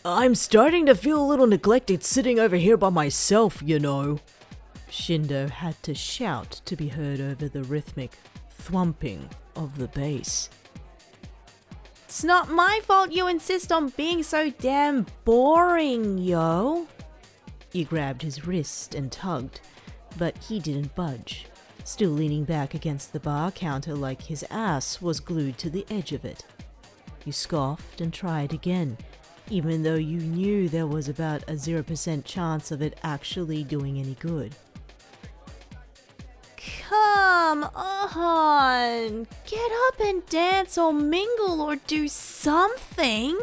I'm starting to feel a little neglected sitting over here by myself, you know. Shindou had to shout to be heard over the rhythmic thwumping of the bass. It's not my fault you insist on being so damn boring, yo. You grabbed his wrist and tugged, but he didn't budge, still leaning back against the bar counter like his ass was glued to the edge of it. You scoffed and tried again, even though you knew there was about a 0% chance of it actually doing any good. Come on, get up and dance or mingle or do something.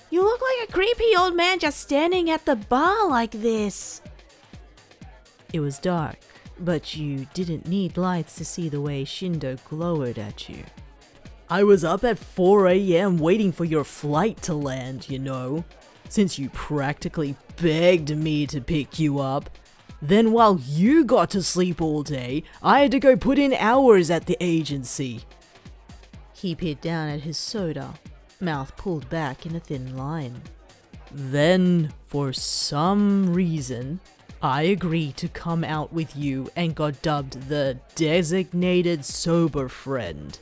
You look like a creepy old man just standing at the bar like this. It was dark, but you didn't need lights to see the way Shindou glowered at you. I was up at 4 a.m. waiting for your flight to land, you know, since you practically begged me to pick you up. Then while you got to sleep all day, I had to go put in hours at the agency. He peered down at his soda, mouth pulled back in a thin line. Then, for some reason, I agreed to come out with you and got dubbed the designated sober friend.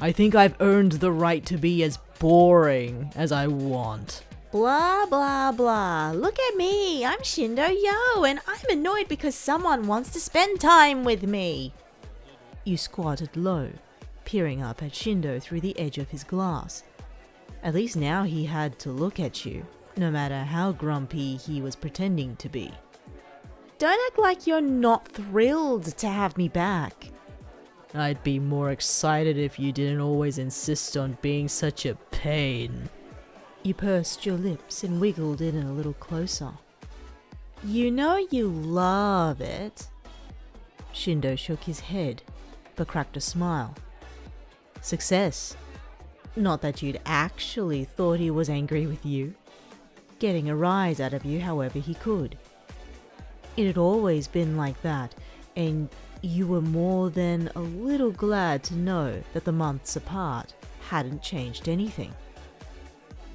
I think I've earned the right to be as boring as I want. Blah blah blah. Look at me, I'm Shindou yo, and I'm annoyed because someone wants to spend time with me. You squatted low, peering up at Shindou through the edge of his glass. At least now he had to look at you, no matter how grumpy he was pretending to be. Don't act like you're not thrilled to have me back. I'd be more excited if you didn't always insist on being such a pain. You pursed your lips and wiggled in a little closer. You know you love it. Shindou shook his head, but cracked a smile. Success. Not that you'd actually thought he was angry with you, getting a rise out of you however he could. It had always been like that, and you were more than a little glad to know that the months apart hadn't changed anything.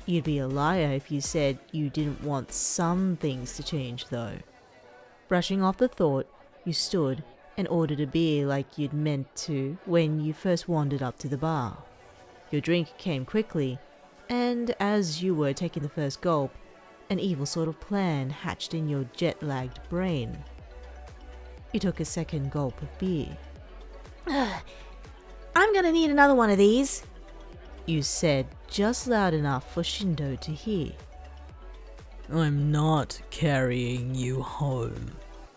You'd be a liar if you said you didn't want some things to change though. Brushing off the thought, you stood and ordered a beer like you'd meant to when you first wandered up to the bar. Your drink came quickly, and as you were taking the first gulp, an evil sort of plan hatched in your jet-lagged brain. You took a second gulp of beer. I'm gonna need another one of these, you said just loud enough for Shindou to hear. I'm not carrying you home,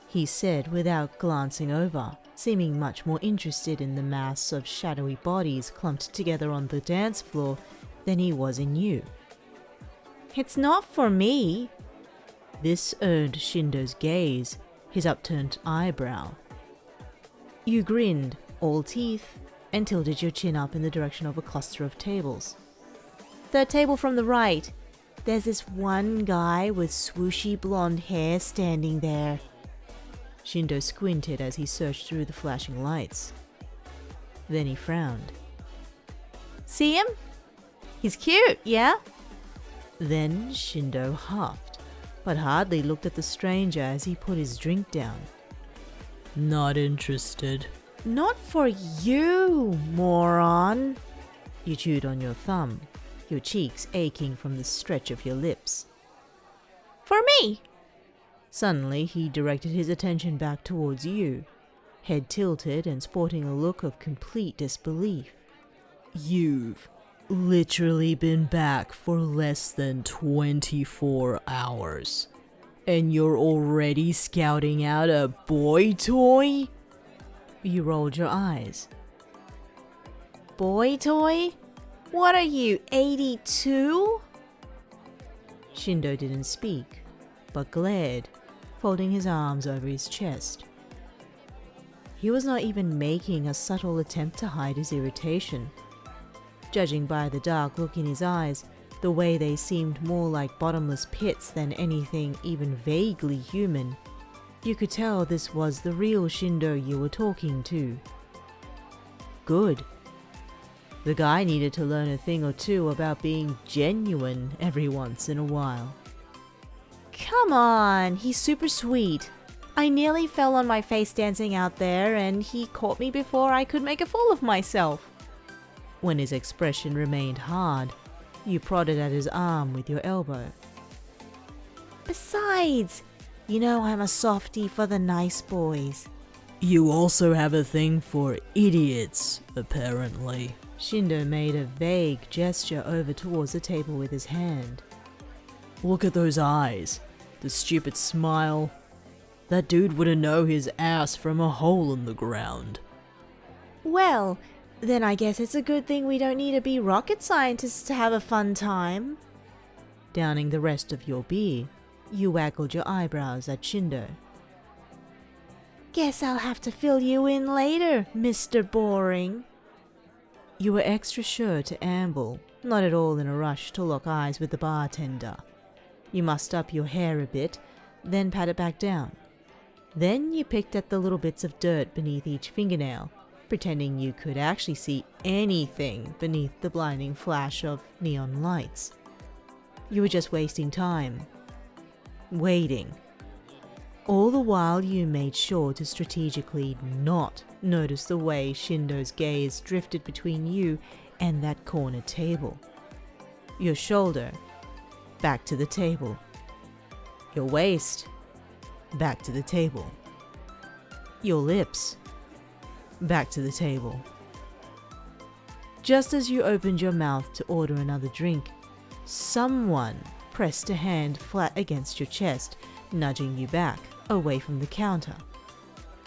he said without glancing over, seeming much more interested in the mass of shadowy bodies clumped together on the dance floor than he was in you. It's not for me. This earned Shindou's gaze, his upturned eyebrow. You grinned, all teeth, and tilted your chin up in the direction of a cluster of tables. Third table from the right. There's this one guy with swooshy blonde hair standing there. Shindou squinted as he searched through the flashing lights. Then he frowned. See him? He's cute, yeah? Then Shindou huffed, but hardly looked at the stranger as he put his drink down. Not interested. Not for you, moron. You chewed on your thumb, your cheeks aching from the stretch of your lips. For me. Suddenly he directed his attention back towards you, head tilted and sporting a look of complete disbelief. You've literally been back for less than 24 hours. And you're already scouting out a boy toy? You rolled your eyes. Boy toy? What are you, 82? Shindou didn't speak, but glared, folding his arms over his chest. He was not even making a subtle attempt to hide his irritation. Judging by the dark look in his eyes, the way they seemed more like bottomless pits than anything even vaguely human, you could tell this was the real Shindou you were talking to. Good. The guy needed to learn a thing or two about being genuine every once in a while. Come on, he's super sweet. I nearly fell on my face dancing out there and he caught me before I could make a fool of myself. When his expression remained hard, you prodded at his arm with your elbow. Besides, you know I'm a softie for the nice boys. You also have a thing for idiots, apparently. Shindou made a vague gesture over towards the table with his hand. Look at those eyes. The stupid smile. That dude wouldn't know his ass from a hole in the ground. Well, then I guess it's a good thing we don't need to be rocket scientists to have a fun time. Downing the rest of your beer, you waggled your eyebrows at Shindou. Guess I'll have to fill you in later, Mr. Boring. You were extra sure to amble, not at all in a rush to lock eyes with the bartender. You mussed up your hair a bit, then pat it back down. Then you picked at the little bits of dirt beneath each fingernail, pretending you could actually see anything beneath the blinding flash of neon lights. You were just wasting time. Waiting. All the while you made sure to strategically not notice the way Shindou's gaze drifted between you and that corner table. Your shoulder, back to the table. Your waist, back to the table. Your lips, back to the table. Just as you opened your mouth to order another drink, someone pressed a hand flat against your chest, nudging you back, away from the counter.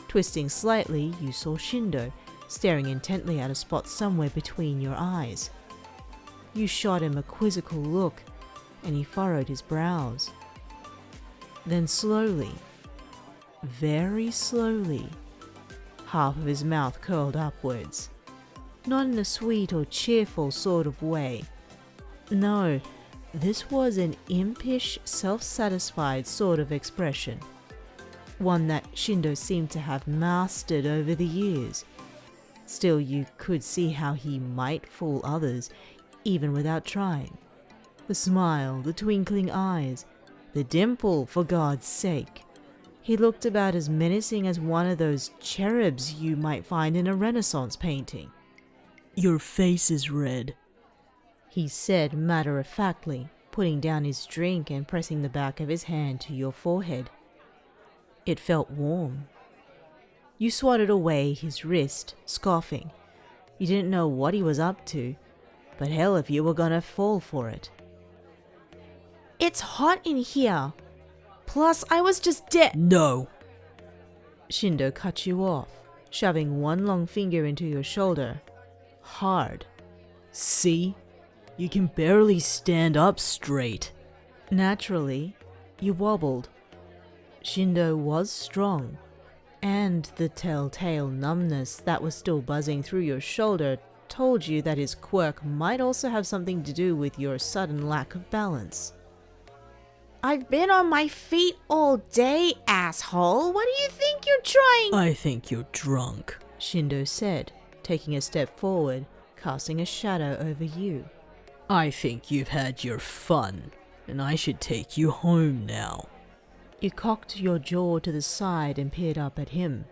Twisting slightly, you saw Shindou, staring intently at a spot somewhere between your eyes. You shot him a quizzical look, and he furrowed his brows. Then slowly, very slowly, half of his mouth curled upwards. Not in a sweet or cheerful sort of way. No, this was an impish, self-satisfied sort of expression. One that Shindou seemed to have mastered over the years. Still, you could see how he might fool others, even without trying. The smile, the twinkling eyes, the dimple, for God's sake. He looked about as menacing as one of those cherubs you might find in a Renaissance painting. Your face is red, he said matter-of-factly, putting down his drink and pressing the back of his hand to your forehead. It felt warm. You swatted away his wrist, scoffing. You didn't know what he was up to, but hell if you were gonna fall for it. It's hot in here. Plus, I was just dead. No! Shindou cut you off, shoving one long finger into your shoulder. Hard. See? You can barely stand up straight. Naturally, you wobbled. Shindou was strong, and the telltale numbness that was still buzzing through your shoulder told you that his quirk might also have something to do with your sudden lack of balance. I've been on my feet all day, asshole. What do you think you're trying? I think you're drunk, Shindou said, taking a step forward, casting a shadow over you. I think you've had your fun, and I should take you home now. You cocked your jaw to the side and peered up at him.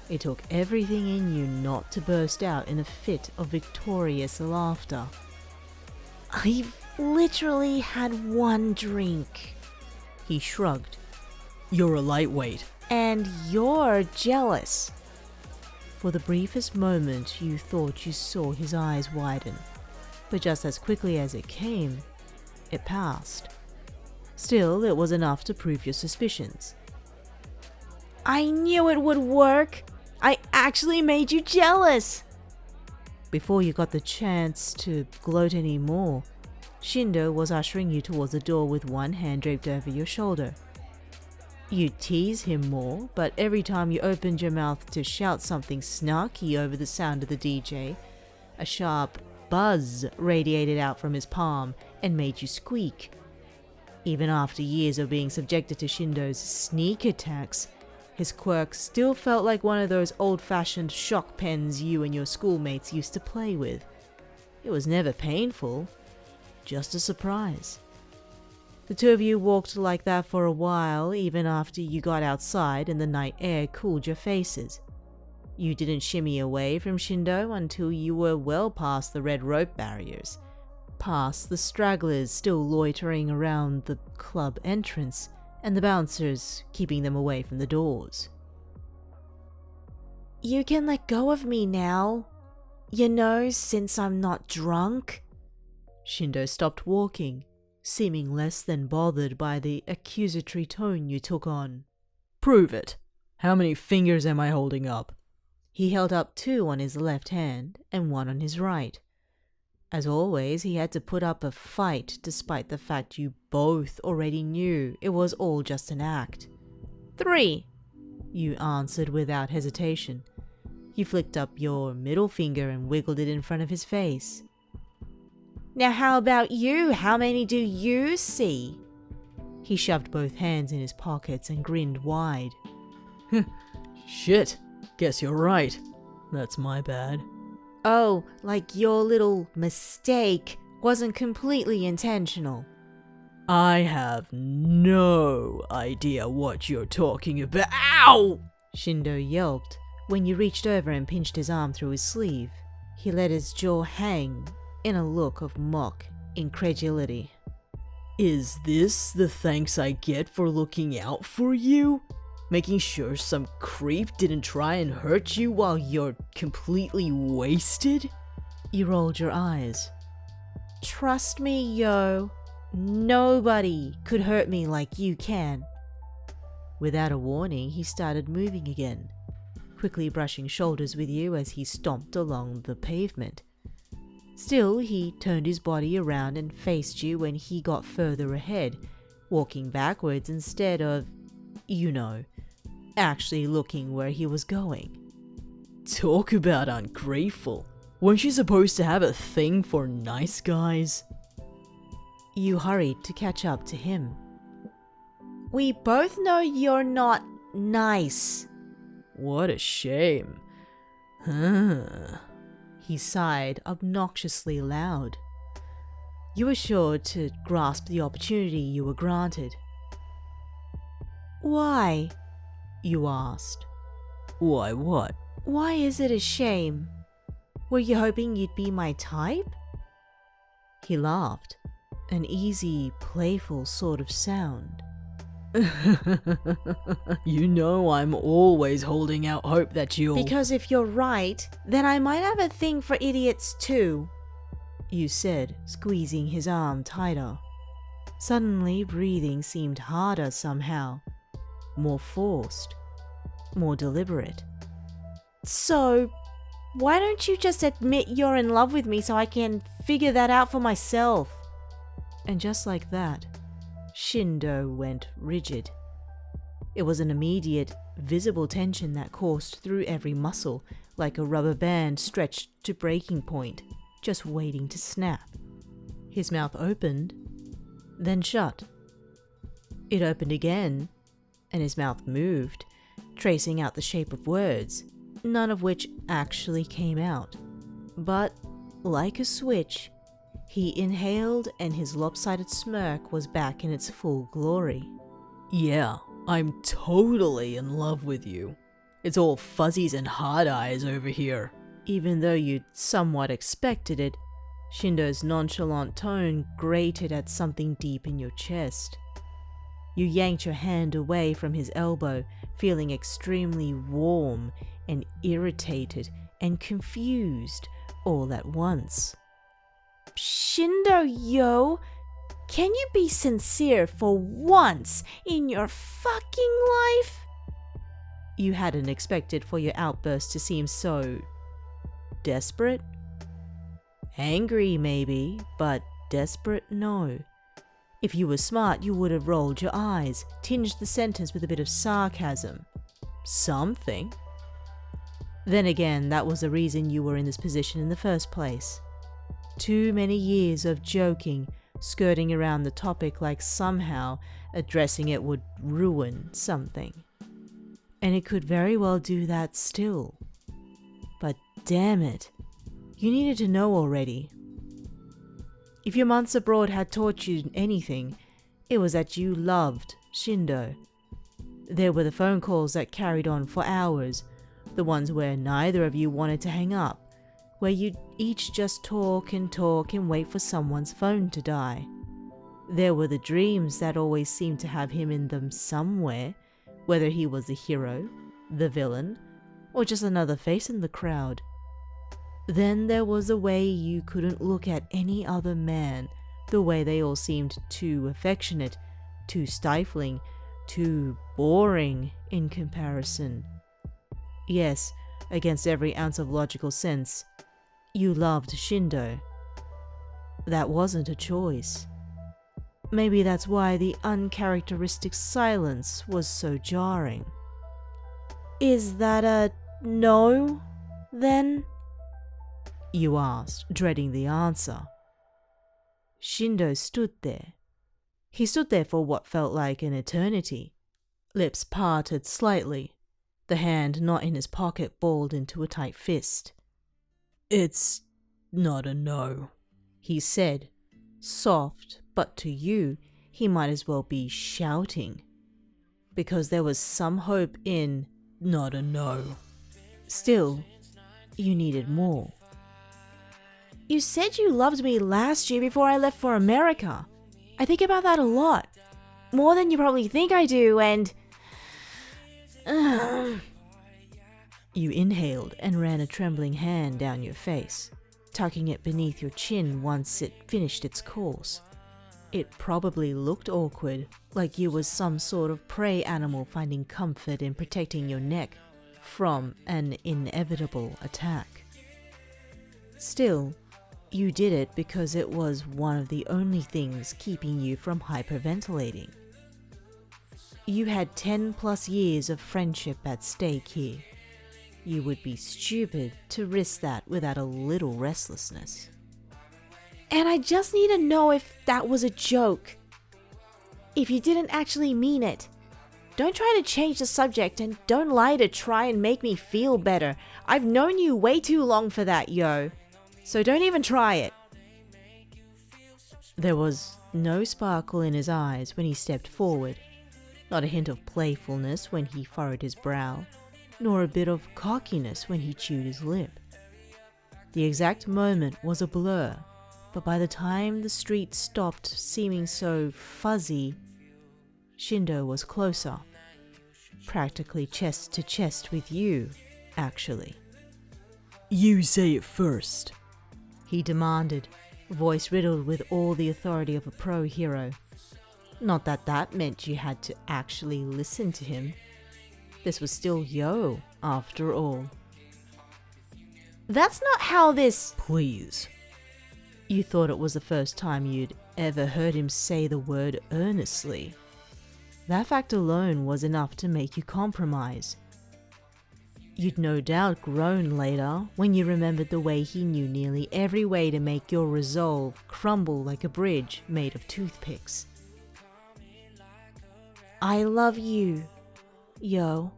It took everything in you not to burst out in a fit of victorious laughter. I've literally had one drink. He shrugged. You're a lightweight. And you're jealous. For the briefest moment you thought you saw his eyes widen, but just as quickly as it came, it passed. Still, it was enough to prove your suspicions. I knew it would work. I actually made you jealous. Before you got the chance to gloat any more, Shindou was ushering you towards the door with one hand draped over your shoulder. You tease him more, but every time you opened your mouth to shout something snarky over the sound of the DJ, a sharp buzz radiated out from his palm and made you squeak. Even after years of being subjected to Shindou's sneak attacks, his quirk still felt like one of those old-fashioned shock pens you and your schoolmates used to play with. It was never painful, just a surprise. The two of you walked like that for a while, even after you got outside and the night air cooled your faces. You didn't shimmy away from Shindou until you were well past the red rope barriers, past the stragglers still loitering around the club entrance, and the bouncers keeping them away from the doors. You can let go of me now. You know, since I'm not drunk. Shindou stopped walking, seeming less than bothered by the accusatory tone you took on. Prove it. How many fingers am I holding up? He held up 2 on his left hand and 1 on his right. As always, he had to put up a fight despite the fact you both already knew it was all just an act. 3. You answered without hesitation. You flicked up your middle finger and wiggled it in front of his face. Now how about you? How many do you see? He shoved both hands in his pockets and grinned wide. Shit, guess you're right. That's my bad. Oh, like your little mistake wasn't completely intentional. I have no idea what you're talking about. Ow! Shindou yelped when you reached over and pinched his arm through his sleeve. He let his jaw hang in a look of mock incredulity. Is this the thanks I get for looking out for you? Making sure some creep didn't try and hurt you while you're completely wasted? You rolled your eyes. Trust me, yo. Nobody could hurt me like you can. Without a warning, he started moving again, quickly brushing shoulders with you as he stomped along the pavement. Still, he turned his body around and faced you when he got further ahead, walking backwards instead of, you know, actually looking where he was going. Talk about ungrateful. Weren't you supposed to have a thing for nice guys? You hurried to catch up to him. We both know you're not nice. What a shame. Huh. He sighed obnoxiously loud. You were sure to grasp the opportunity you were granted. Why? You asked. Why what? Why is it a shame? Were you hoping you'd be my type? He laughed, an easy, playful sort of sound. You know I'm always holding out hope that you'll... Because if you're right, then I might have a thing for idiots too, you said, squeezing his arm tighter. Suddenly, breathing seemed harder somehow, more forced, more deliberate. So, why don't you just admit you're in love with me so I can figure that out for myself? And just like that, Shindou went rigid. It was an immediate, visible tension that coursed through every muscle, like a rubber band stretched to breaking point, just waiting to snap. His mouth opened, then shut. It opened again, and his mouth moved, tracing out the shape of words, none of which actually came out. But, like a switch, he inhaled and his lopsided smirk was back in its full glory. Yeah, I'm totally in love with you. It's all fuzzies and hard eyes over here. Even though you'd somewhat expected it, Shindou's nonchalant tone grated at something deep in your chest. You yanked your hand away from his elbow, feeling extremely warm and irritated and confused all at once. Shindou, yo, can you be sincere for once in your fucking life? You hadn't expected for your outburst to seem so desperate? Angry, maybe, but desperate, no. If you were smart, you would have rolled your eyes, tinged the sentence with a bit of sarcasm. Something. Then again, that was the reason you were in this position in the first place. Too many years of joking, skirting around the topic like somehow addressing it would ruin something. And it could very well do that still. But damn it, you needed to know already, If your months abroad had taught you anything, it was that you loved Shindou. There were the phone calls that carried on for hours, the ones where neither of you wanted to hang up, where you'd each just talk and wait for someone's phone to die. There were the dreams that always seemed to have him in them somewhere, whether he was the hero, the villain, or just another face in the crowd. Then there was the way you couldn't look at any other man, the way they all seemed too affectionate, too stifling, too boring in comparison. Yes, against every ounce of logical sense, you loved Shindou. That wasn't a choice. Maybe that's why the uncharacteristic silence was so jarring. Is that a no, then? You asked, dreading the answer. Shindou stood there. He stood there for what felt like an eternity. Lips parted slightly, the hand not in his pocket balled into a tight fist. It's not a no, he said, soft, but to you, he might as well be shouting. Because there was some hope in not a no. Still, you needed more. You said you loved me last year before I left for America. I think about that a lot. More than you probably think I do, and... You inhaled and ran a trembling hand down your face, tucking it beneath your chin once it finished its course. It probably looked awkward, like you was some sort of prey animal finding comfort in protecting your neck from an inevitable attack. Still, you did it because it was one of the only things keeping you from hyperventilating. You had 10+ years of friendship at stake here. You would be stupid to risk that without a little restlessness. And I just need to know if that was a joke. If you didn't actually mean it. Don't try to change the subject and don't lie to try and make me feel better. I've known you way too long for that, yo. So don't even try it. There was no sparkle in his eyes when he stepped forward, not a hint of playfulness when he furrowed his brow, nor a bit of cockiness when he chewed his lip. The exact moment was a blur, but by the time the street stopped seeming so fuzzy, Shindou was closer, practically chest to chest with you, actually. You say it first, he demanded, voice riddled with all the authority of a pro hero. Not that that meant you had to actually listen to him. This was still Yo, after all. That's not how this... Please. You thought it was the first time you'd ever heard him say the word earnestly. That fact alone was enough to make you compromise. You'd no doubt groan later when you remembered the way he knew nearly every way to make your resolve crumble like a bridge made of toothpicks. I love you, Yo.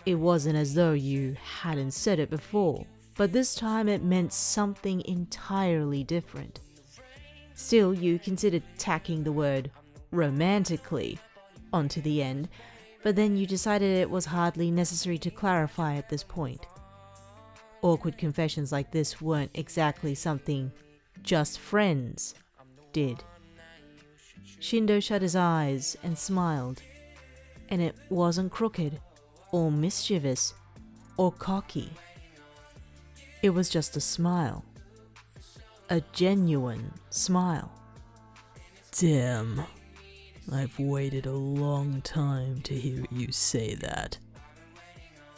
It wasn't as though you hadn't said it before, but this time it meant something entirely different. Still, you considered tacking the word romantically onto the end, but then you decided it was hardly necessary to clarify at this point. Awkward confessions like this weren't exactly something just friends did. Shindou shut his eyes and smiled, and it wasn't crooked, or mischievous, or cocky. It was just a smile. A genuine smile. Damn. I've waited a long time to hear you say that.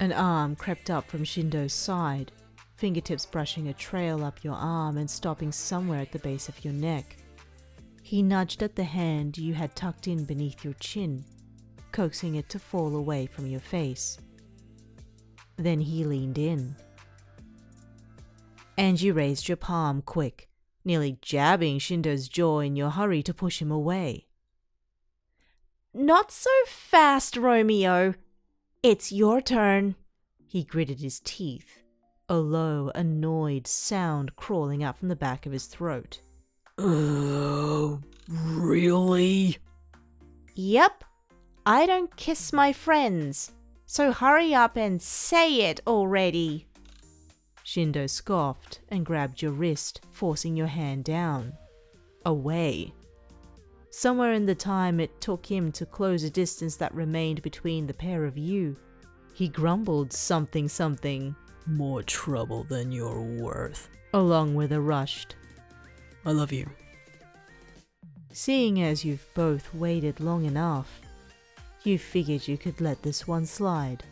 An arm crept up from Shindou's side, fingertips brushing a trail up your arm and stopping somewhere at the base of your neck. He nudged at the hand you had tucked in beneath your chin, coaxing it to fall away from your face. Then he leaned in. And you raised your palm quick, nearly jabbing Shindou's jaw in your hurry to push him away. Not so fast, Romeo. It's your turn. He gritted his teeth, a low, annoyed sound crawling out from the back of his throat. Really? Yep. I don't kiss my friends. So hurry up and say it already. Shindou scoffed and grabbed your wrist, forcing your hand down. Away. Somewhere in the time it took him to close a distance that remained between the pair of you, he grumbled something. More trouble than you're worth. Along with a rushed, I love you. seeing as you've both waited long enough, you figured you could let this one slide.